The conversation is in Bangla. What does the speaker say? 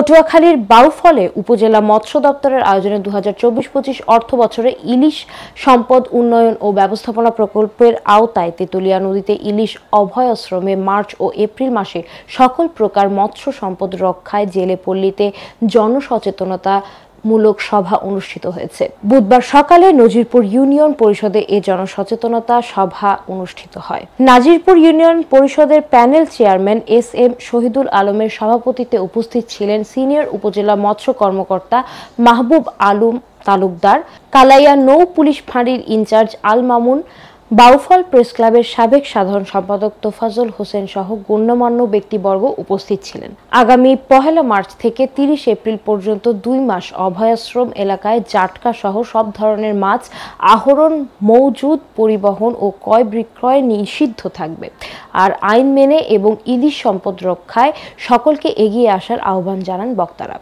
পটুয়াখালীর বাউফলে উপজেলা মৎস্য দপ্তরের আয়োজনে 2024-25 অর্থ বছরে ইলিশ সম্পদ উন্নয়ন ও ব্যবস্থাপনা প্রকল্পের আওতায় তেতুলিয়া নদীতে ইলিশ অভয়াশ্রমে মার্চ ও এপ্রিল মাসে সকল প্রকার মৎস্য সম্পদ রক্ষায় জেলে পল্লীতে জনসচেতনতা মূলক সভা অনুষ্ঠিত হয়েছে। বুধবার সকালে নজিরপুর ইউনিয়ন পরিষদে এ জনসচেতনতা সভা অনুষ্ঠিত হয়। নাজিরপুর ইউনিয়ন পরিষদের প্যানেল চেয়ারম্যান এস.এম. শহীদুল আলমের সভাপতিত্বে উপস্থিত ছিলেন সিনিয়র উপজেলা মৎস্য কর্মকর্তা মাহবুব আলম তালুকদার, কালাইয়া নৌ পুলিশ ফাঁড়ির ইনচার্জ আল মামুন, বাউফল প্রেস ক্লাবের সাবেক সাধারণ সম্পাদক তোফাজ্জল হোসেন সহ গণ্যমান্য ব্যক্তিবর্গ উপস্থিত ছিলেন। আগামী 1 মার্চ থেকে 30 এপ্রিল পর্যন্ত 2 মাস অভয়াশ্রম এলাকায় জাটকা সহ সব ধরনের মাছ আহরণ, মজুদ, পরিবহন ও ক্রয় বিক্রয় নিষিদ্ধ থাকবে। আর আইন মেনে এবং ইলিশ সম্পদ রক্ষায় সকলকে এগিয়ে আসার আহ্বান জানান বক্তারা।